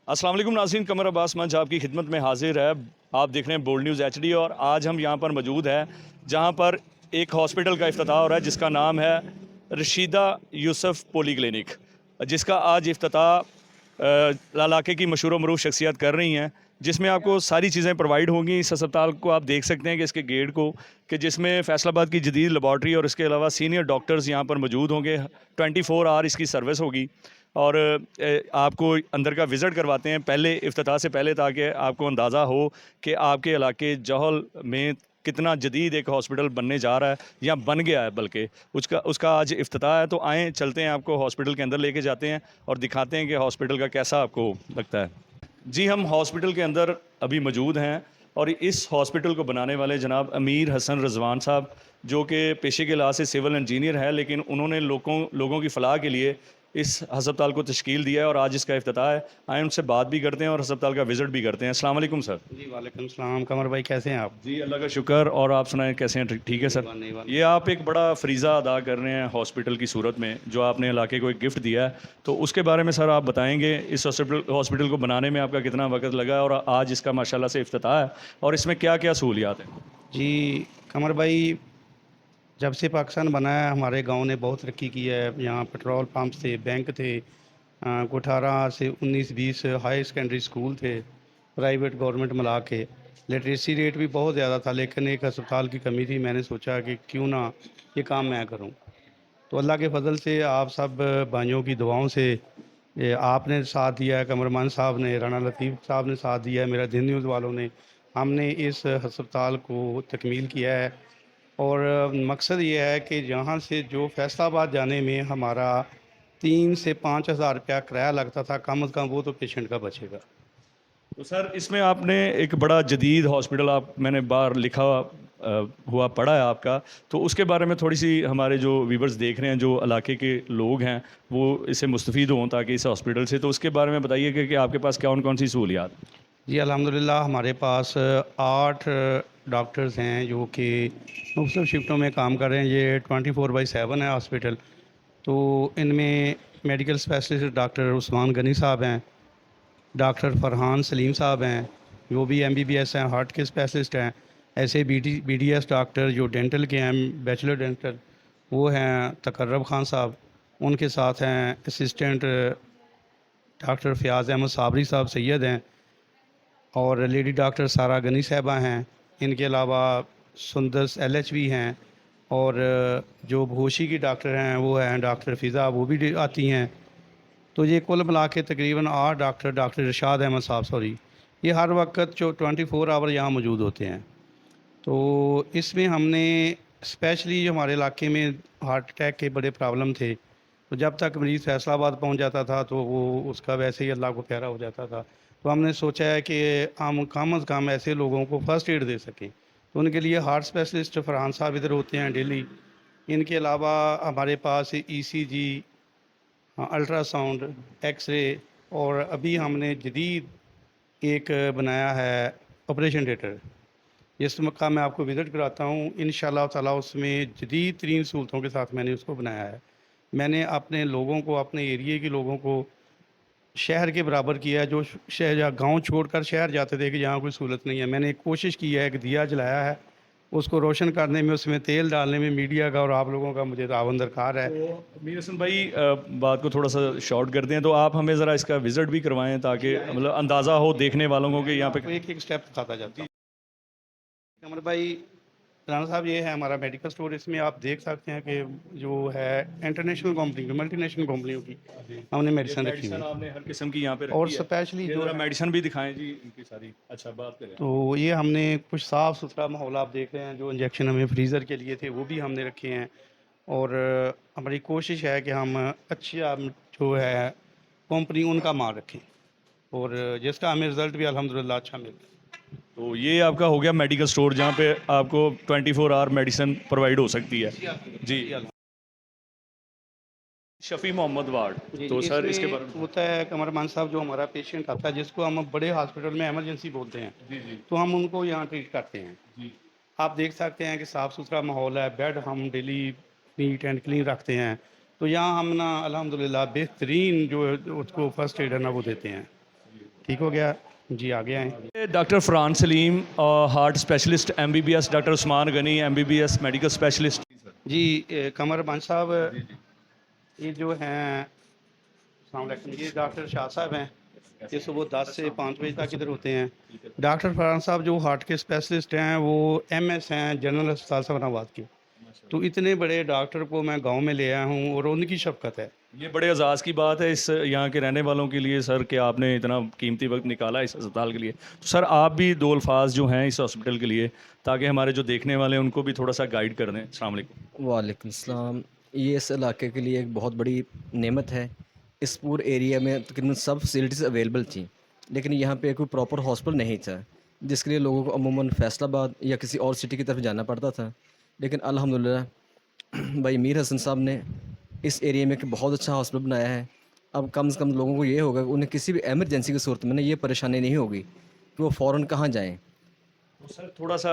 अस्सलाम वालेकुम नाज़रीन, कमर अब्बास मंच आपकी खिदमत में हाजिर है। आप देख रहे हैं बोल्ड न्यूज़ एचडी और आज हम यहाँ पर मौजूद हैं जहाँ पर एक हॉस्पिटल का इफ्तिताह हो रहा है जिसका नाम है रशीदा यूसुफ पोली क्लिनिक, जिसका आज इफ्तिताह इलाके की मशहूर व मरूफ शख्सियत कर रही हैं, जिसमें आपको सारी चीज़ें प्रोवाइड होंगी। इस अस्पताल को आप देख सकते हैं कि इसके गेट को कि जिसमें फैसलाबाद की जदीद लेबॉर्ट्री और इसके अलावा सीनियर डॉक्टर्स यहाँ पर मौजूद होंगे। 24 आवर इसकी सर्विस होगी और आपको अंदर का विज़िट करवाते हैं पहले इफ्तिताह से पहले, ताकि आपको अंदाज़ा हो कि आपके इलाके जौहल में कितना जदीद एक हॉस्पिटल बनने जा रहा है या बन गया है, बल्कि उसका उसका आज इफ्तिताह है। तो आएँ चलते हैं, आपको हॉस्पिटल के अंदर लेके जाते हैं और दिखाते हैं कि हॉस्पिटल का कैसा आपको लगता है। जी, हम हॉस्पिटल के अंदर अभी मौजूद हैं और इस हॉस्पिटल को बनाने वाले जनाब अमीर हसन रज़वान साहब, जो कि पेशे के लिहाज से सिविल इंजीनियर है, लेकिन उन्होंने लोगों की फ़लाह के लिए इस हस्पताल को तश्कील दिया है और आज इसका इफ्तिताह है। आए उनसे बात भी करते हैं और हस्पताल का विज़िट भी करते हैं। अस्सलाम वालेकुम सर। जी वालेकुम सलाम। कमर भाई कैसे हैं आप? जी, अल्लाह का शुक्र। और आप सुनाएं, कैसे हैं? ठीक है सर। नहीं वाले। ये आप एक बड़ा फ़रीज़ा अदा कर रहे हैं हॉस्पिटल की सूरत में, जो आपने इलाके को एक गिफ्ट दिया है, तो उसके बारे में सर आप बताएंगे इस हॉस्पिटल को बनाने में आपका कितना वक्त लगा है और आज इसका माशाल्लाह से इफ्तिताह है और इसमें क्या क्या सहूलियात हैं? जी कमर भाई, जब से पाकिस्तान बना है हमारे गांव ने बहुत तरक्की की है। यहाँ पेट्रोल पंप थे, बैंक थे, को 18 से 19-20 हाई सेकेंडरी स्कूल थे, प्राइवेट गवर्नमेंट मिला के। लिटरेसी रेट भी बहुत ज़्यादा था, लेकिन एक अस्पताल की कमी थी। मैंने सोचा कि क्यों ना ये काम मैं करूं। तो अल्लाह के फजल से, आप सब भाइयों की दुआओं से, ये आपने साथ दिया है, कमरमान साहब ने, राना लतीफ़ साहब ने साथ दिया है, मेरा दिन न्यूज़ वालों ने, हमने इस हस्पताल को तकमील किया है। और मकसद ये है कि यहाँ से जो फैसलाबाद जाने में हमारा 3 से 5 हज़ार रुपया किराया लगता था, कम अज़ कम वो तो पेशेंट का बचेगा। तो सर इसमें आपने एक बड़ा जदीद हॉस्पिटल, आप मैंने बाहर लिखा हुआ पढ़ा है आपका, तो उसके बारे में थोड़ी सी हमारे जो व्यूवर्स देख रहे हैं, जो इलाके के लोग हैं, वो इससे मुस्तफ़ीद हों ताकि इस हॉस्पिटल से, तो उसके बारे में बताइए कि आपके पास कौन कौन सी सहूलियात? जी अल्हम्दुलिल्लाह, हमारे पास 8 डॉक्टर्स हैं जो कि मुख्तलिफ़ शिफ्टों में काम कर रहे हैं। ये 24/7 है हॉस्पिटल। तो इनमें medical specialist doctor Usman Ghani साहब हैं, डॉक्टर फ़रहान सलीम साहब हैं, जो भी MBBS हैं, हार्ट के स्पेशलिस्ट हैं। ऐसे BDS डॉक्टर जो डेंटल के हैं, बैचलर डेंटल, वो हैं तकर्रब खान साहब। उनके साथ हैं असिस्टेंट डॉक्टर फ़याज़ अहमद साबरी साहब सैयद हैं, और लेडी डॉक्टर सारा गनी साहबा हैं। इनके अलावा सुंदस LHV हैं, और जो बेहोशी की डॉक्टर हैं वो हैं डॉक्टर फ़िज़ा, वो भी आती हैं। तो ये कुल मिला के तकरीबन 8 डॉक्टर इरशाद अहमद साहब, सॉरी, ये हर वक्त जो 24 आवर यहाँ मौजूद होते हैं। तो इसमें हमने स्पेशली जो हमारे इलाके में हार्ट अटैक के बड़े प्रॉब्लम थे, तो जब तक मरीज़ फैसलाबाद पहुँच जाता था तो वो उसका वैसे ही अल्लाह को प्यारा हो जाता था। तो हमने सोचा है कि हम कम अज़ कम ऐसे लोगों को फ़र्स्ट एड दे सकें। तो उनके लिए हार्ट स्पेशलिस्ट फरहान साहब इधर होते हैं डेली। इनके अलावा हमारे पास ECG, अल्ट्रासाउंड, एक्स-रे, और अभी हमने जदीद एक बनाया है ऑपरेशन थिएटर। जिस का मैं आपको विज़िट कराता हूँ इंशाअल्लाह ताला। उसमें जदीद तरीन सहूलतों के साथ मैंने उसको बनाया है। मैंने अपने लोगों को, अपने एरिए के लोगों को शहर के बराबर किया है। जो शहर या गाँव छोड़कर शहर जाते थे कि जहाँ कोई सहूलत नहीं है, मैंने एक कोशिश की है, एक दिया जलाया है, उसको रोशन करने में, उसमें तेल डालने में मीडिया का और आप लोगों का मुझे ताउन दरकार है। तो मीर हसन भाई, बात को थोड़ा सा शॉर्ट कर दें तो आप हमें ज़रा इसका विज़िट भी करवाएं ताकि मतलब अंदाज़ा हो देखने वालों को कि यहाँ पे। आपको एक-एक स्टेप बताता जाता हूँ। कमर भाई, राना साहब, ये है हमारा मेडिकल स्टोर। इसमें आप देख सकते हैं कि जो है इंटरनेशनल कंपनी की, मल्टीनेशनल कंपनियों की हमने मेडिसिन रखी हुई मेडिसिन है। आपने हर किस्म की यहाँ पे और रखी है। स्पेशली ये जो ज़रा है, मेडिसिन भी दिखाएं जी इनकी सारी। अच्छा, बात करें। तो ये हमने कुछ साफ़ सुथरा माहौल आप देख रहे हैं। जो इंजेक्शन हमें फ्रीज़र के लिए थे वो भी हमने रखे हैं। और हमारी कोशिश है कि हम अच्छा जो है कंपनी उनका माल रखें, और जिसका हमें रिज़ल्ट भी अल्हम्दुलिल्लाह अच्छा मिल रहा है। तो ये आपका हो गया मेडिकल स्टोर जहाँ पे आपको 24 आवर मेडिसिन प्रोवाइड हो सकती है। जी, जी शफ़ी मोहम्मद वार्ड। जी, तो सर इसके इसमें बारे में। होता है कमरमान साहब, जो हमारा पेशेंट आता है जिसको हम बड़े हॉस्पिटल में इमरजेंसी बोलते हैं, जी जी तो हम उनको यहाँ ट्रीट करते हैं। जी। आप देख सकते हैं कि साफ़ सुथरा माहौल है, बेड हम डेली नीट एंड क्लीन रखते हैं। तो यहाँ हम ना अल्हम्दुलिल्लाह बेहतरीन जो उसको फर्स्ट एड है ना वो देते हैं। ठीक हो गया जी, आगे आएँ। Doctor Farhan Salim, heart specialist MBBS, doctor Usman Gani MBBS medical specialist. जी कमर बंद साहब, ये जो हैं अस्सलाम वालेकुम, ये डॉक्टर शाह साहब हैं, ये सुबह 10 से 5 बजे तक इधर होते हैं। डॉक्टर फरहान साहब जो हार्ट के स्पेशलिस्ट हैं, वो MS हैं जनरल अस्पताल सफराबाद के। तो इतने बड़े डॉक्टर को मैं गांव में ले आया हूँ और उनकी शफ़क़त है। ये बड़े एजाज़ की बात है इस यहाँ के रहने वालों के लिए सर कि आपने इतना कीमती वक्त निकाला इस अस्पताल के लिए। तो सर आप भी दो अल्फाज जो हैं इस हॉस्पिटल के लिए, ताकि हमारे जो देखने वाले हैं उनको भी थोड़ा सा गाइड कर दें। अस्सलाम वालेकुम। वालेकुम सलाम। ये इस इलाके के लिए एक बहुत बड़ी नेमत है। इस पूरे एरिया में तकरीबन सब फैसिलिटीज़ अवेलेबल थी, लेकिन यहाँ पे कोई प्रॉपर हॉस्पिटल नहीं था, जिसके लिए लोगों को अमूमन फैसलाबाद या किसी और सिटी की तरफ जाना पड़ता था। लेकिन अल्हम्दुलिल्लाह भाई मीर हसन साहब ने इस एरिया में एक बहुत अच्छा हॉस्पिटल बनाया है। अब कम से कम लोगों को ये होगा कि उन्हें किसी भी इमरजेंसी की सूरत में ना ये परेशानी नहीं होगी कि वो फ़ौरन कहाँ जाएँ। तो सर थोड़ा सा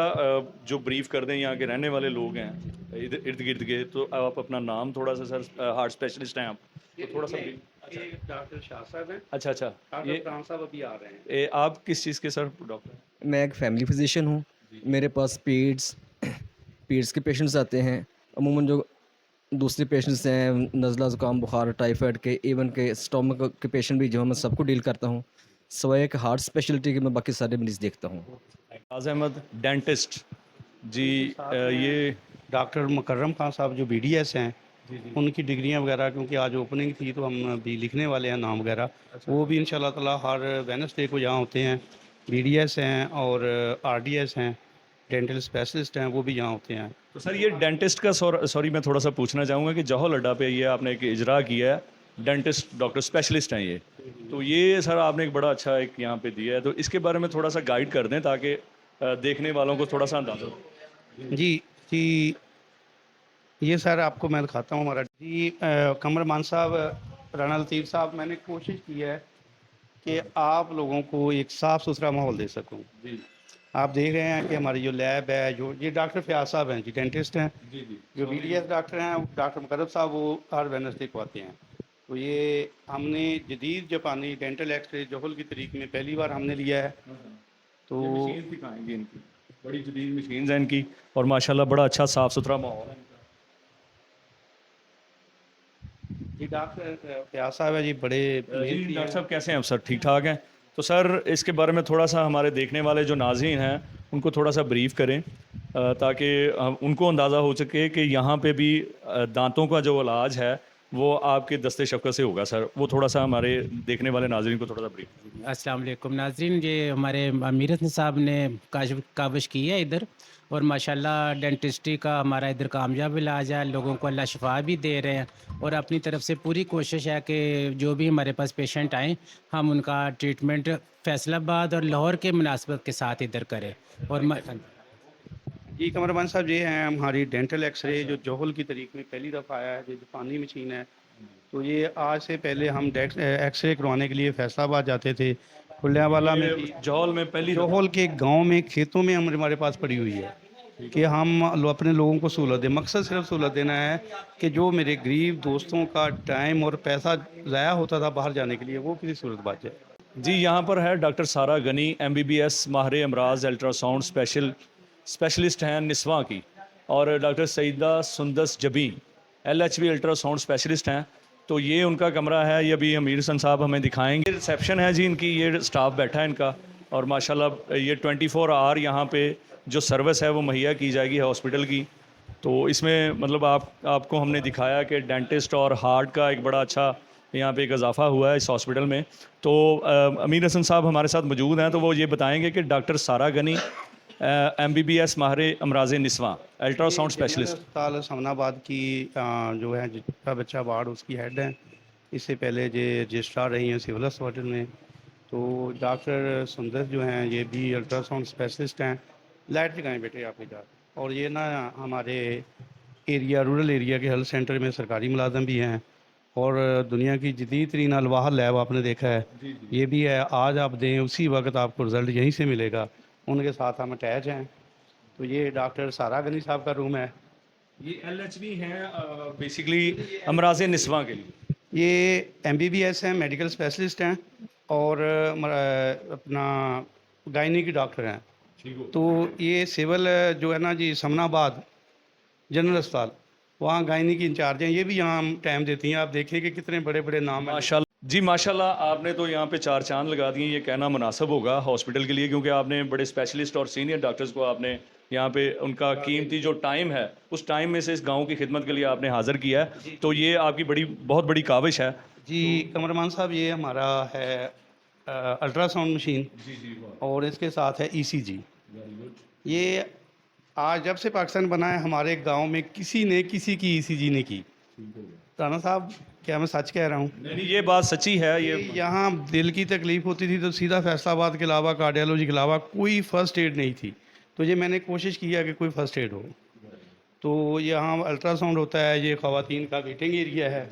जो ब्रीफ कर दें यहाँ के रहने वाले लोग हैं इधर इर्द गिर्द के, तो आप अपना नाम थोड़ा सा सर, हार्ट स्पेशलिस्ट हैं आप, तो थोड़ा सा brief- ये डॉक्टर शाह साहब हैं, अच्छा अच्छा, डॉक्टर ये फरहान साहब अभी आ रहे हैं। आप किस चीज़ के सर डॉक्टर? मैं एक फैमिली फिजिशियन हूँ। मेरे पास पीड्स के पेशेंट्स आते हैं। अमूमन जो दूसरे पेशेंट्स हैं नज़ला ज़ुकाम बुखार टाइफाइड के, इवन के स्टोमक के पेशेंट भी जो है मैं सबको डील करता हूँ। सिवाय एक हार्ट स्पेशलिटी के मैं बाकी सारे मरीज़ देखता हूँ। आज़ अहमद डेंटिस्ट जी, ये डॉक्टर मुकर्रम खान साहब जो BDS हैं, उनकी डिग्रियां वगैरह, क्योंकि आज ओपनिंग थी तो हम अभी लिखने वाले हैं नाम वगैरह। वो भी इंशाल्लाह ताला हर वेडनेसडे को यहाँ होते हैं। BDS हैं और RDS हैं, डेंटल स्पेशलिस्ट हैं, वो भी यहाँ होते हैं। तो सर ये डेंटिस्ट का सॉरी मैं थोड़ा सा पूछना चाहूँगा कि जौहल अड्डा पे ये आपने एक इजरा किया है, डेंटिस्ट डॉक्टर स्पेशलिस्ट हैं ये, तो ये सर आपने एक बड़ा अच्छा एक यहाँ पे दिया है, तो इसके बारे में थोड़ा सा गाइड कर दें ताकि देखने वालों को थोड़ा सा अंदाजा हो। जी जी, ये सर आपको मैं दिखाता हूँ हमारा जी कमरमान साहब, राना लतीफ़ साहब, मैंने कोशिश की है कि आप लोगों को एक साफ़ सुथरा माहौल दे सकूँ। जी आप देख रहे हैं कि हमारी जो लैब है, जो ये डॉक्टर फयाज साहब हैं जी, डेंटिस्ट हैं। जी जी, जो BDS डॉक्टर हैं, डॉक्टर मुकर्रम साहब, वो हर वेडनेसडे को आते हैं। तो ये हमने जदीद जापानी डेंटल एक्सरे जोहल की तरीक में पहली बार हमने लिया है। तो ये मशीन दिखाएंगे इनकी, बड़ी जदीद मशीन है इनकी, और माशाल्लाह बड़ा अच्छा साफ़ सुथरा माहौल है। जी डॉक्टर फयाज साहब है जी, बड़े जी मेहनती डॉक्टर हैं। साहब कैसे हैं आप सर, ठीक ठाक हैं? तो सर इसके बारे में थोड़ा सा हमारे देखने वाले जो नाज़रीन हैं उनको थोड़ा सा ब्रीफ करें, ताकि उनको अंदाज़ा हो सके कि यहाँ पे भी दांतों का जो इलाज है वो आपके दस्ते शफ़क़त से होगा सर, वो थोड़ा सा हमारे देखने वाले नाज़रीन को थोड़ा सा ब्रीफ। अस्सलाम वालेकुम नाज़रीन, ये हमारे अमीर हसन साहब ने काविश की है इधर, और माशाल्लाह डेंटिस्ट्री का हमारा इधर कामयाब इलाज है। लोगों को अल्लाह शिफा भी दे रहे हैं, और अपनी तरफ से पूरी कोशिश है कि जो भी हमारे पास पेशेंट आएँ, हम उनका ट्रीटमेंट फैसलाबाद और लाहौर के मुनासबत के साथ इधर करें। और जी कमरमान साहब, ये हैं हमारी डेंटल एक्सरे जो जोहल की तरीक में पहली दफ़ा आया है, जो जापानी मशीन है। तो ये आज से पहले हम एक्सरे करवाने के लिए फैसलाबाद जाते थे, खुलियावाला में भी। जौहल में पहली जोहल के गांव में खेतों में हमारे पास पड़ी हुई है कि हम अपने लोगों को सहूलत दें। मकसद सिर्फ सहूलत देना है कि जो मेरे गरीब दोस्तों का टाइम और पैसा ज़ाया होता था बाहर जाने के लिए, वो किसी सूरत बच जाए। जी, यहाँ पर है डॉक्टर सारा गनी MBBS माहिर अमराज अल्ट्रासाउंड स्पेशलिस्ट हैं निस्वा की, और डॉक्टर सईदा सुंदस जबी LHB अल्ट्रासाउंड स्पेशलिस्ट हैं। तो ये उनका कमरा है, ये अभी अमीर हसन साहब हमें दिखाएंगे। रिसेप्शन है जी इनकी, ये स्टाफ बैठा है इनका, और माशाल्लाह ये 24 आवर यहाँ पे जो सर्विस है वो मुहैया की जाएगी हॉस्पिटल की। तो इसमें मतलब आपको हमने दिखाया कि डेंटिस्ट और हार्ट का एक बड़ा अच्छा यहाँ पे एक इजाफा हुआ है इस हॉस्पिटल में। तो अमीर हसन साहब हमारे साथ मौजूद हैं, तो वो ये बताएंगे कि डॉक्टर सारा गनी MBBS माहिर अमराज निस्वा अल्ट्रासाउंड स्पेशलिस्ट। अस्पताल समनाबाद की जो है जिसका बच्चा वार्ड, उसकी हेड हैं। इससे पहले ये रजिस्ट्रार रही हैं सिविल हॉस्पिटल में। तो डॉक्टर सुंदर जो हैं, ये भी अल्ट्रासाउंड स्पेशलिस्ट हैं। लाइट जगाएँ बेटे आप इधर। और ये ना हमारे एरिया, रूरल एरिया के हेल्थ सेंटर में सरकारी मुलाजम भी हैं, और दुनिया की जदीद तरीन अलवाह लैब आपने देखा है, ये भी है। आज आप दें उसी वक्त आपको रिज़ल्ट यहीं से मिलेगा। उनके साथ हम अटैच हैं। तो ये डॉक्टर सारा गनी साहब का रूम है। ये LHB हैं बेसिकली अमराज निस्वा के लिए। ये MBBS हैं, मेडिकल स्पेशलिस्ट हैं। और अपना गायनी की डॉक्टर हैं। तो ये सिविल जो है ना जी समनाबाद जनरल अस्पताल, वहाँ गायनी की इंचार्ज हैं, ये भी यहाँ टाइम देती हैं। आप देखिए कि कितने बड़े बड़े नाम हैं। माशाल्लाह जी, माशाल्लाह आपने तो यहाँ पे चार चांद लगा दिए, ये कहना मुनासिब होगा हॉस्पिटल के लिए, क्योंकि आपने बड़े स्पेशलिस्ट और सीनियर डॉक्टर्स को आपने यहाँ पे उनका कीमती जो टाइम है उस टाइम में से इस गांव की खिदमत के लिए आपने हाजिर किया है, तो ये आपकी बहुत बड़ी काविश है। जी कमरमान साहब, ये हमारा है अल्ट्रासाउंड मशीन और इसके साथ है ईसीजी। ये आज जब से पाकिस्तान बना है हमारे गांव में किसी ने किसी की ईसीजी नहीं की। राना साहब, क्या मैं सच कह रहा हूँ? नहीं, ये बात सच्ची है। ये यहाँ दिल की तकलीफ़ होती थी तो सीधा फैसलाबाद के अलावा, कार्डियोलॉजी के अलावा कोई फ़र्स्ट एड नहीं थी। तो ये मैंने कोशिश किया कि कोई फ़र्स्ट एड हो। तो यहाँ अल्ट्रासाउंड होता है, ये ख़वातीन का वेटिंग एरिया है।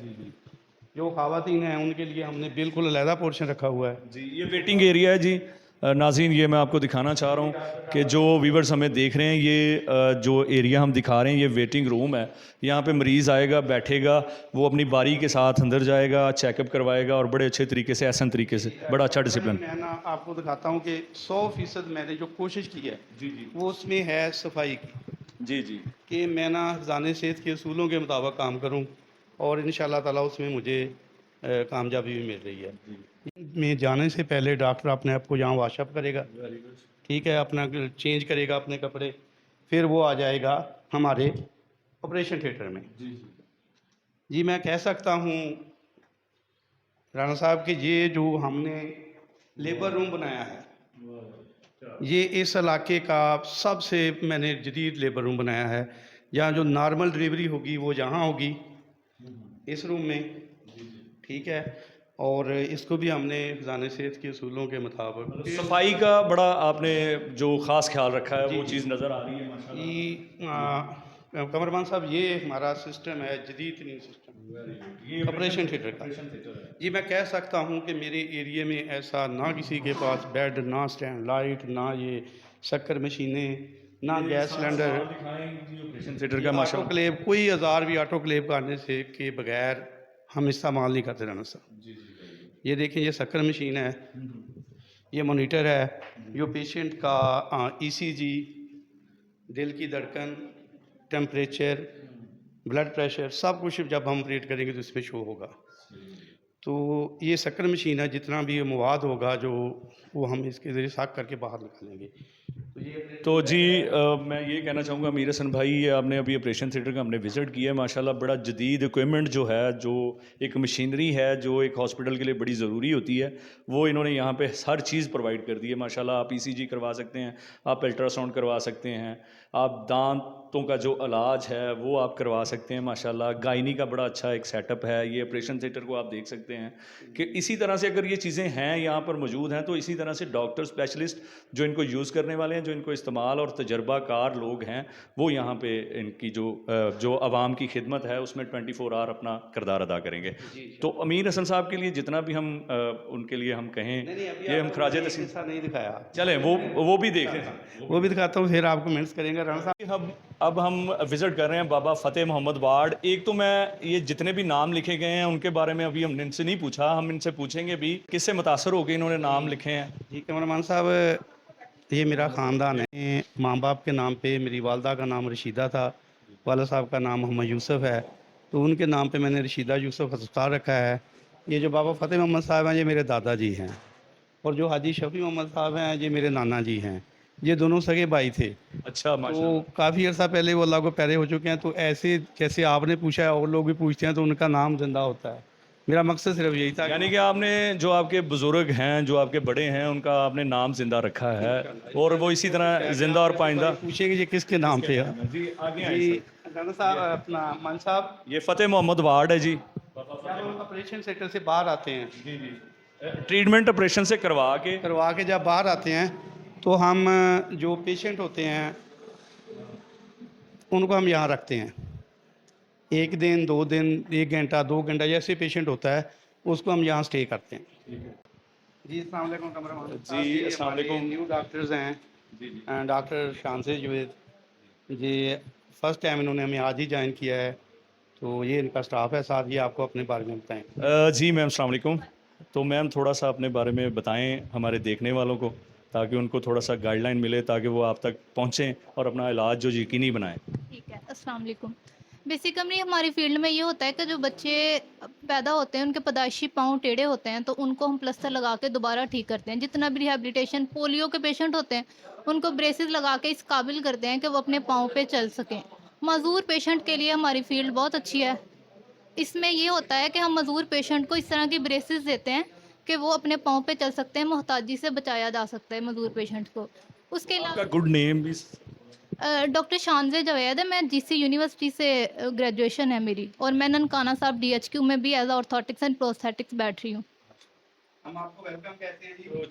जो ख़वातीन हैं उनके लिए हमने बिल्कुल अलहदा पोर्शन रखा हुआ है। जी, ये वेटिंग एरिया है जी। नाज़रीन, ये मैं आपको दिखाना चाह रहा हूँ कि जो व्यूवर्स हमें देख रहे हैं, ये जो एरिया हम दिखा रहे हैं ये वेटिंग रूम है। यहाँ पे मरीज़ आएगा, बैठेगा, वो अपनी बारी के साथ अंदर जाएगा, चेकअप करवाएगा और बड़े अच्छे तरीके से, एहसन तरीके से, बड़ा अच्छा डिसिप्लिन। मैं ना आपको दिखाता हूँ कि 100% मैंने जो कोशिश की है वो उसमें है सफाई की। जी जी, कि मैं ना हिफ़्ज़ान सेहत के असूलों के मुताबिक काम करूँ और इंशाअल्लाह ताला उसमें मुझे कामयाबी भी मिल रही है। में जाने से पहले डॉक्टर अपने आप को यहाँ वॉशअप करेगा, ठीक है, अपना चेंज करेगा अपने कपड़े, फिर वो आ जाएगा हमारे ऑपरेशन थिएटर में। जी मैं कह सकता हूँ राना साहब कि ये जो हमने लेबर रूम बनाया है, ये इस इलाके का सबसे मैंने जदीद लेबर रूम बनाया है। यहाँ जो नॉर्मल डिलीवरी होगी वो यहाँ होगी इस रूम में, ठीक है। और इसको भी हमने हिफ़्ज़ान सेहत के असूलों के मुताबिक सफाई का बड़ा आपने जो ख़ास ख्याल रखा है वो चीज़ नज़र आ रही है माशाल्लाह। कमरमान साहब, ये हमारा सिस्टम है जदीद तरीन सिस्टम, ये ऑपरेशन थिएटर का। जी मैं कह सकता हूँ कि मेरे एरिया में ऐसा ना किसी के पास बेड, ना स्टैंड लाइट, ना ये शक्कर मशीनें, ना गैस सिलेंडर, ऑपरेशन थिएटर का माशाल्लाह। ऑटोक्लेव, कोई औजार भी ऑटोक्लेव करने से के बगैर हम इस्तेमाल नहीं करते राना साहब। ये देखें, ये शक्कर मशीन है, ये मॉनिटर है, जो पेशेंट का ईसीजी, दिल की धड़कन, टेम्परेचर, ब्लड प्रेशर, सब कुछ जब हम ऑपरेट करेंगे तो इसमें शो होगा। तो ये शक्कर मशीन है, जितना भी ये मवाद होगा जो वो हम इसके ज़रिए साफ करके बाहर निकालेंगे। तो जी मैं ये कहना चाहूँगा मीर हसन भाई, ये आपने अभी ऑपरेशन थिएटर का हमने विज़िट किया है, माशाल्लाह बड़ा जदीद इक्विपमेंट जो है, जो एक मशीनरी है जो एक हॉस्पिटल के लिए बड़ी ज़रूरी होती है, वो इन्होंने यहाँ पे हर चीज़ प्रोवाइड कर दी है माशाल्लाह। आप ईसीजी करवा सकते हैं, आप अल्ट्रासाउंड करवा सकते हैं, आप दांतों का जो इलाज है वो आप करवा सकते हैं माशाल्लाह। गायनी का बड़ा अच्छा एक सेटअप है। ये ऑपरेशन थिएटर को आप देख सकते हैं कि इसी तरह से अगर ये चीज़ें हैं यहाँ पर मौजूद हैं तो इसी तरह से डॉक्टर स्पेशलिस्ट जो इनको यूज़ करने वाले हैं, जो इनको इस्तेमाल और तजर्बाकार लोग हैं, वो यहाँ पे इनकी जो आवाम की खिदमत है उसमें 24 आवर अपना किरदार अदा करेंगे। तो अमीर हसन साहब के लिए जितना भी हम उनके लिए हम कहें, ये हम खराज तस्लीम नहीं दिखाया, चलें वो भी देखें, वो भी दिखाता हूँ, फिर आपको मिस करेंगे राना साहब। अब हम विज़िट कर रहे हैं बाबा फ़तेह मोहम्मद वार्ड। एक तो मैं ये जितने भी नाम लिखे गए हैं उनके बारे में अभी हमने इनसे नहीं पूछा, हम इनसे पूछेंगे भी किससे मुतासर होकर इन्होंने नाम लिखे हैं। जी कैमरामैन साहब, ये मेरा ख़ानदान है। माँ बाप के नाम पे मेरी वालदा का नाम रशीदा था, वाला साहब का नाम मोहम्मद यूसुफ़ है, तो उनके नाम पे मैंने रशीदा यूसुफ़ अस्पताल रखा है। ये जो बाबा फ़तेह मोहम्मद साहब हैं ये मेरे दादाजी हैं, और जो हाजी शफ़ी मोहम्मद साहब हैं ये मेरे नाना जी हैं। ये दोनों सगे भाई थे। अच्छा, तो काफ़ी अर्सा पहले वो अल्लाह को प्यारे हो चुके हैं। तो ऐसे जैसे आपने पूछा है और लोग भी पूछते हैं तो उनका नाम जिंदा होता है। मेरा मकसद सिर्फ यही था। यानी कि आपने जो आपके बुज़ुर्ग हैं, जो आपके बड़े हैं, उनका आपने नाम जिंदा रखा है और वो इसी तरह जिंदा और पाइंदा। पूछेंगे ये किसके नाम पे है? जी आगे जी राना साहब, अपना मान साहब, ये फ़तेह मोहम्मद वार्ड है जी। जब हम ऑपरेशन सेंटर से बाहर आते हैं, ट्रीटमेंट ऑपरेशन से करवा के जब बाहर आते हैं तो हम जो पेशेंट होते हैं उनको हम यहाँ रखते हैं। 1 दिन 2 दिन 1 घंटा 2 घंटा जैसे पेशेंट होता है उसको हम यहाँ स्टे करते हैं। जी अस्सलाम वालेकुम कमरान जी, अस्सलाम वालेकुम। न्यू डॉक्टर्स हैं, डॉक्टर शानसे जुवैद जी। फर्स्ट टाइम इन्होंने हमें आज ही ज्वाइन किया है, तो ये इनका स्टाफ है साथ। ये आपको अपने बारे में बताएं। जी मैम, अस्सलाम वालेकुम। तो मैम थोड़ा सा अपने बारे में बताएं हमारे देखने वालों को, ताकि उनको थोड़ा सा गाइडलाइन मिले, ताकि वो आप तक पहुँचें और अपना इलाज जो यकीनी बनाएं। ठीक है, अस्सलाम वालेकुम। बेसिकली हमारी फील्ड में ये होता है कि जो बच्चे पैदा होते हैं उनके पैदाइशी पाँव टेढ़े होते हैं, तो उनको हम प्लास्टर लगा के दोबारा ठीक करते हैं। जितना भी रिहैबिलिटेशन, पोलियो के पेशेंट होते हैं उनको ब्रेसेस लगा के इस काबिल करते हैं कि वो अपने पाँव पे चल सकें। मज़दूर पेशेंट के लिए हमारी फील्ड बहुत अच्छी है। इसमें ये होता है कि हम मज़दूर पेशेंट को इस तरह की ब्रेसेस देते हैं कि वो अपने पाँव पे चल सकते हैं, मोहताजी से बचाया जा सकता है मज़दूर पेशेंट को। उसके आपका अलावा गुड नेम भी। डॉक्टर शानजे जवेद है, मैं जीसी यूनिवर्सिटी से ग्रेजुएशन है मेरी, और मैं ननकाना साहब DHQ में भी एज ऑर्थोटिक्स एंड प्रोस्थेटिक्स बैठ रही हूँ। हम आपको वेलकम कहते हैं जी। तो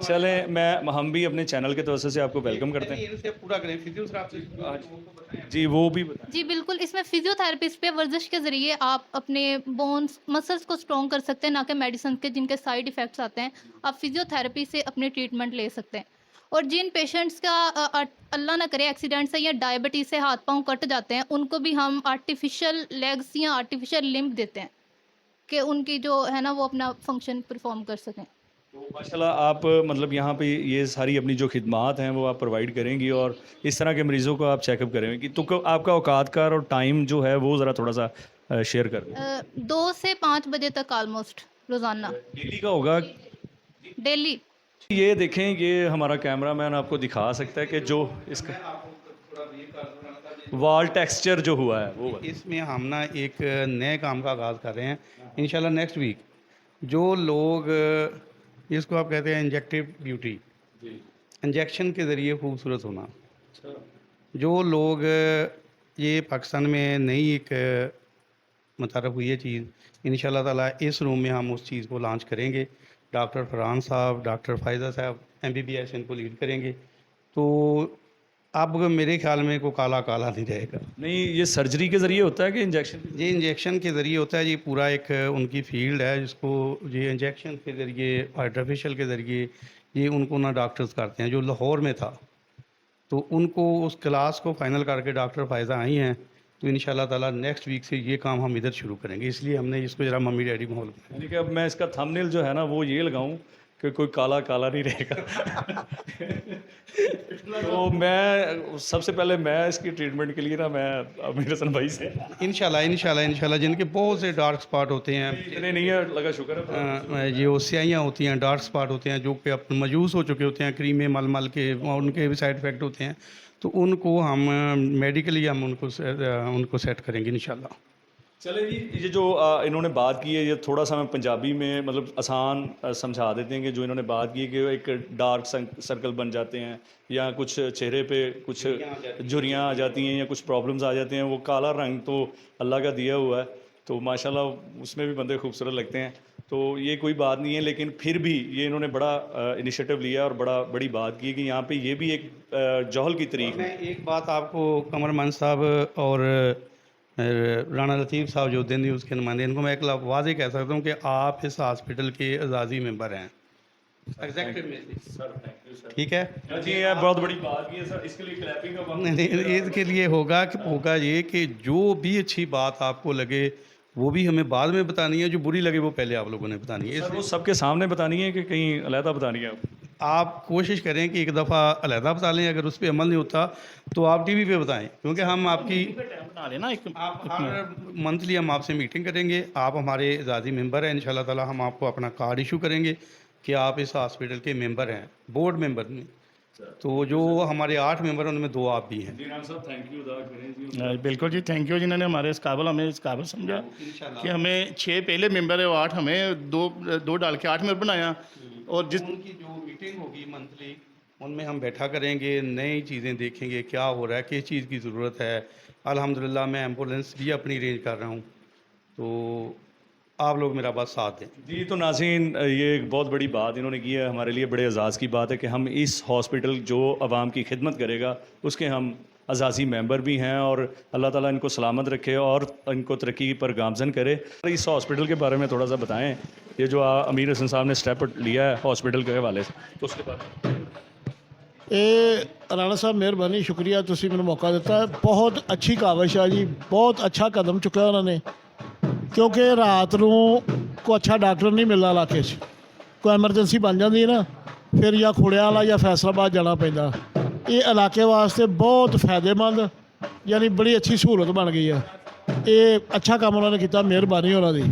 चलें हम भी अपने चैनल के तरफ से आपको वेलकम करते हैं। इनसे पूरा करें फिजियोथेरेपी। जी वो भी बताएं। जी बिल्कुल, इसमें फिजियोथेरेपिस्ट पे वर्जिश के ज़रिए आप अपने बोन्स मसल्स को स्ट्रॉन्ग कर सकते हैं, ना कि मेडिसिन के जिनके साइड इफ़ेक्ट्स आते हैं। आप फिजियोथेरेपी से अपने ट्रीटमेंट ले सकते हैं। और जिन पेशेंट्स का अल्लाह ना करे एक्सीडेंट से या डायबिटीज़ से हाथ पाँव कट जाते हैं, उनको भी हम आर्टिफिशियल लेग्स या आर्टिफिशियल लिम्ब देते हैं कि उनकी जो है ना वो अपना फंक्शन परफॉर्म कर सकें। तो माशाल्लाह आप मतलब यहाँ पे ये सारी अपनी जो खिदमात हैं वो आप प्रोवाइड करेंगी, और इस तरह के मरीज़ों को आप चेकअप करेंगी। तो आपका औकात का और टाइम जो है वो ज़रा थोड़ा सा शेयर कर दें। 2 से 5 बजे तक ऑलमोस्ट रोज़ाना डेली का होगा। डेली। ये देखें, ये हमारा कैमरामैन आपको दिखा सकता है कि जो इसका वॉल टेक्सचर जो हुआ है वो इसमें हम ना एक नए काम का आगाज़ कर रहे हैं इंशाल्लाह नेक्स्ट वीक। जो लोग इसको आप कहते हैं इंजेक्टिव ब्यूटी, इंजेक्शन के ज़रिए खूबसूरत होना, जो लोग ये पाकिस्तान में नई एक मुतारफ़ हुई है चीज़, इंशाल्लाह ताला इस रूम में हम उस चीज़ को लॉन्च करेंगे। डॉक्टर फरहान साहब, डॉक्टर फ़ायज़ा साहब MBBS इनको लीड करेंगे। तो अब मेरे ख्याल में कोई काला काला नहीं रहेगा। नहीं, ये सर्जरी के ज़रिए होता है कि इंजेक्शन? ये इंजेक्शन के ज़रिए होता है। ये पूरा एक उनकी फील्ड है जिसको ये इंजेक्शन के ज़रिए, आर्टिफिशियल के ज़रिए ये उनको ना डॉक्टर्स करते हैं। जो लाहौर में था तो उनको उस क्लास को फ़ाइनल करके डॉक्टर फ़ायज़ा आई हैं, तो इंशाल्लाह ताला नेक्स्ट वीक से ये काम हम इधर शुरू करेंगे। इसलिए हमने इसको ज़रा मम्मी डैडी माहौल में। यानी कि अब मैं इसका थंबनेल जो है ना वो ये लगाऊं कि कोई काला काला नहीं रहेगा। तो मैं सबसे पहले मैं इसकी ट्रीटमेंट के लिए ना मैं अमीर हसन भाई से इंशाल्लाह जिनके बहुत से डार्क स्पॉट होते हैं, इतने नहीं है, लगा शुक्र है। जो स्याहियाँ होती हैं, डार्क स्पॉट होते हैं, जो कि अब मजूस हो चुके होते हैं क्रीमें मल मल के, उनके भी साइड इफ़ेक्ट होते हैं, तो उनको हम मेडिकली हम उनको सेट करेंगे इंशाल्लाह। चले जी, ये जो इन्होंने बात की है, ये थोड़ा सा मैं पंजाबी में मतलब आसान समझा देते हैं कि जो इन्होंने बात की है कि एक डार्क सर्कल बन जाते हैं, या कुछ चेहरे पे कुछ झुर्रियाँ आ जाती हैं, या कुछ प्रॉब्लम्स आ जाते हैं। वो काला रंग तो अल्लाह का दिया हुआ है, तो माशाल्लाह उसमें भी बंदे खूबसूरत लगते हैं। तो ये कोई बात नहीं है, लेकिन फिर भी ये इन्होंने बड़ा इनिशिएटिव लिया और बड़ी बात की कि यहाँ पे ये भी एक जौहल की तरीक़। मैं एक बात आपको कमरमन साहब और राना लतीफ़ साहब जो दिन उसके नुमाइंदे, इनको मैं एक वाज़े कह सकता हूँ कि आप इस हॉस्पिटल के एजाज़ी मेंबर हैं। ठीक है जी, ये बहुत बड़ी बात की है सर, इसके लिए क्लैपिंग का नहीं, इसके लिए होगा ये कि जो भी अच्छी बात आपको लगे वो भी हमें बाद में बतानी है, जो बुरी लगे वो पहले आप लोगों ने बतानी है। सर वो सबके सामने बतानी है कि कहीं अलहदा बतानी है? आप कोशिश करें कि एक दफ़ा अलहदा बता लें, अगर उस पर अमल नहीं होता तो आप टीवी पे बताएं, क्योंकि हम आपकी बना लेना एक आप हर मंथली हम आपसे मीटिंग करेंगे। आप हमारे एजाज़ी मेंबर हैं, इंशाल्लाह ताला हम आपको अपना कार्ड इशू करेंगे कि आप इस हॉस्पिटल के मेंबर हैं, बोर्ड मेंबर नहीं। तो जो हमारे 8 मेंबर हैं उनमें 2 आप भी हैं। जी राम साहब, थैंक यू अदा करें जी। बिल्कुल जी, थैंक यू जिन्होंने हमारे इस काबिल हमें इस काबिल समझा कि हमें 6 पहले मेंबर है, 8 हमें दो डाल के 8 मेंबर बनाया। और जिस उनकी जो मीटिंग होगी मंथली, उनमें हम बैठा करेंगे, नई चीज़ें देखेंगे, क्या हो रहा है, किस चीज़ की ज़रूरत है। अल्हम्दुलिल्लाह मैं एम्बुलेंस भी अपनी अरेंज कर रहा हूँ, तो आप लोग मेरा बस साथ दें। जी, तो नाज़रीन, ये एक बहुत बड़ी बात इन्होंने की है, हमारे लिए बड़े एजाज़ की बात है कि हम इस हॉस्पिटल जो आवाम की खिदमत करेगा उसके हम अज़ाज़ी मेंबर भी हैं, और अल्लाह ताला इनको सलामत रखे और इनको तरक्की पर गामजन करे। इस हॉस्पिटल के बारे में थोड़ा सा बताएं, ये जो अमीर हसन साहब ने स्टेप लिया है हॉस्पिटल के हवाले से, तो उसके बारे में। राणा साहब मेहरबानी, शुक्रिया तुसी मैंने मौका दिता है। बहुत अच्छी काविश है जी, बहुत अच्छा कदम चुका उन्होंने, क्योंकि रात ਨੂੰ को अच्छा डॉक्टर नहीं मिलता इलाके 'ਚ कोई एमरजेंसी बन जाती है ना फिर या खुड़िया वाला या फैसलाबाद जाना पैंदा ये इलाके वास्ते बहुत फ़ायदेमंद यानी बड़ी अच्छी सहूलत बन गई है ये अच्छा काम उन्होंने किया मेहरबानी उन्होंने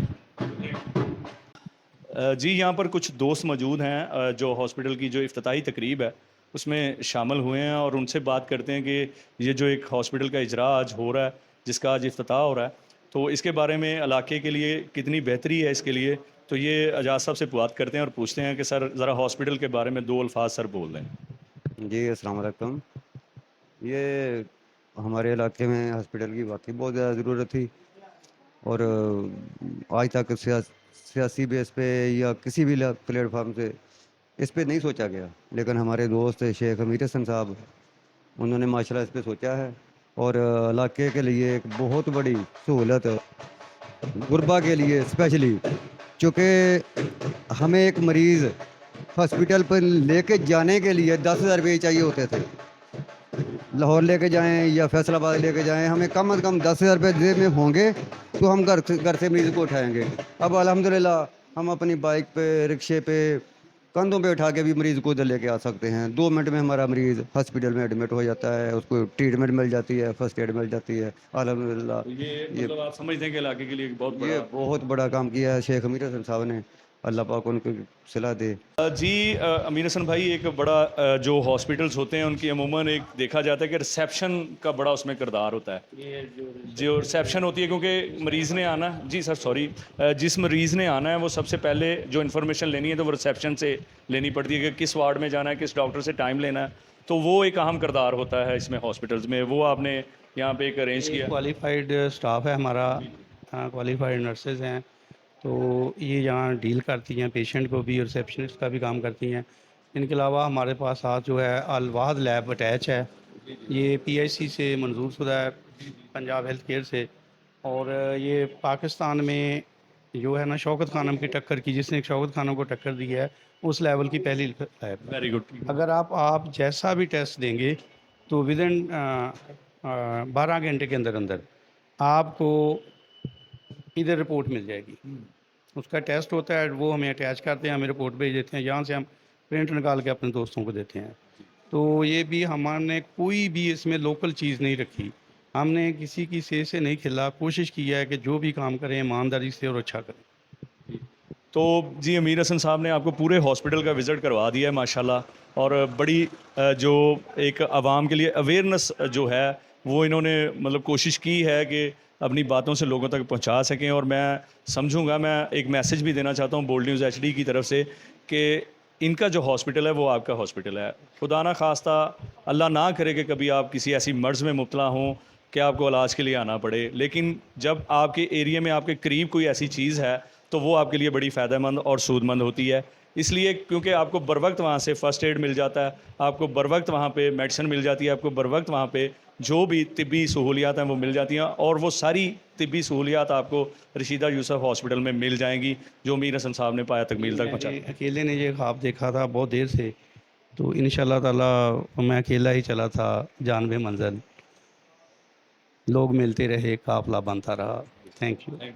जी यहाँ पर कुछ दोस्त मौजूद हैं जो हॉस्पिटल की जो इफ्तिताही तकरीब है उसमें शामिल हुए हैं और उनसे बात करते हैं कि ये जो एक हॉस्पिटल का इजरा आज हो रहा है जिसका आज इफ्तिताह हो रहा है तो इसके बारे में इलाके के लिए कितनी बेहतरी है इसके लिए तो ये एजाज साहब से बात करते हैं और पूछते हैं कि सर ज़रा हॉस्पिटल के बारे में 2 अल्फाज सर बोल दें। जी अस्सलाम वालेकुम। ये हमारे इलाके में हॉस्पिटल की वाकई बहुत ज़्यादा ज़रूरत थी और आज तक सियासी बेस पे या किसी भी प्लेटफार्म से इस पे नहीं सोचा गया, लेकिन हमारे दोस्त शेख अमीर हसन साहब उन्होंने माशाल्लाह इस पे सोचा है और इलाके के लिए एक बहुत बड़ी सहूलत गुरबा के लिए स्पेशली, चूँकि हमें एक मरीज़ हॉस्पिटल पर लेके जाने के लिए 10,000 रुपये चाहिए होते थे। लाहौर लेके जाएं या फैसलाबाद लेके जाएं, हमें कम से कम 10,000 रुपये जेब में होंगे तो हम घर से मरीज़ को उठाएंगे। अब अल्हम्दुलिल्लाह हम अपनी बाइक पे, रिक्शे पे, कंधों पे उठा के भी मरीज़ को इधर लेके आ सकते हैं। 2 मिनट में हमारा मरीज़ हॉस्पिटल में एडमिट हो जाता है, उसको ट्रीटमेंट मिल जाती है, फर्स्ट एड मिल जाती है अल्हम्दुलिल्लाह। ये मतलब आप समझते हैं कि इलाके के लिए एक बहुत ये बड़ा बहुत बड़ा काम किया है शेख अमीर हसन साहब ने, अल्लाह पाक उनको सलाह दे। जी अमीर हसन भाई एक बड़ा जो हॉस्पिटल्स होते हैं उनकी अमूमन एक देखा जाता है कि रिसेप्शन का बड़ा उसमें किरदार होता है। जो रिसेप्शन होती है क्योंकि मरीज़ ने आना, जी सर सॉरी, जिस मरीज़ ने आना है वो सबसे पहले जो इन्फॉर्मेशन लेनी है तो वो रिसेप्शन से लेनी पड़ती है कि किस वार्ड में जाना है, किस डॉक्टर से टाइम लेना है, तो वो एक अहम किरदार होता है इसमें हॉस्पिटल्स में। वो आपने यहाँ पे एक अरेंज किया। क्वालिफाइड स्टाफ है हमारा, क्वालिफाइड नर्सेज हैं, तो ये यहाँ डील करती हैं पेशेंट को भी, रिसेप्शनिस्ट का भी काम करती हैं। इनके अलावा हमारे पास आज जो है अलवाद लैब अटैच है, ये PIC से मंजूर शुदा है, पंजाब हेल्थ केयर से, और ये पाकिस्तान में जो है ना शौकत खानम की टक्कर की, जिसने शौकत खानम को टक्कर दी है, उस लेवल की पहली लैब। Very good. अगर आप जैसा भी टेस्ट देंगे तो विदिन 12 घंटे के अंदर अंदर आपको इधर रिपोर्ट मिल जाएगी। उसका टेस्ट होता है, वो हमें अटैच करते हैं, हमें रिपोर्ट भेज देते हैं, यहाँ से हम प्रिंट निकाल के अपने दोस्तों को देते हैं। तो ये भी हमने कोई भी इसमें लोकल चीज़ नहीं रखी, हमने किसी की से नहीं खिला, कोशिश की है कि जो भी काम करें ईमानदारी से और अच्छा करें। तो जी अमीर हसन साहब ने आपको पूरे हॉस्पिटल का विज़िट करवा दिया है माशाल्लाह, और बड़ी जो एक आवाम के लिए अवेयरनेस जो है वो इन्होंने मतलब कोशिश की है कि अपनी बातों से लोगों तक पहुंचा सकें। और मैं समझूंगा, मैं एक मैसेज भी देना चाहता हूं बोल्ड न्यूज़ HD की तरफ से कि इनका जो हॉस्पिटल है वो आपका हॉस्पिटल है। खुदा ना खास्ता अल्लाह ना करे कि कभी आप किसी ऐसी मर्ज़ में मुब्तला हों कि आपको इलाज के लिए आना पड़े, लेकिन जब आपके एरिया में आपके करीब कोई ऐसी चीज़ है तो वो आपके लिए बड़ी फ़ायदेमंद और सूदमंद होती है। इसलिए क्योंकि आपको बर वक्त वहाँ से फ़र्स्ट एड मिल जाता है, आपको बर वक्त वहाँ पे मेडिसिन मिल जाती है, आपको बर वक्त वहाँ पे जो भी तिब्बी सहूलियात हैं वो मिल जाती हैं, और वो सारी तिब्बी सहूलियात आपको रशीदा यूसुफ हॉस्पिटल में मिल जाएंगी जो अमीर हसन साहब ने पाया तकमील तक पहुँचा। अकेले ने ये ख्वाब देखा था बहुत देर से, तो इंशाल्लाह ताला मैं अकेला ही चला था जानबे मंजिल, लोग मिलते रहे, काफिला बनता रहा। Thank you.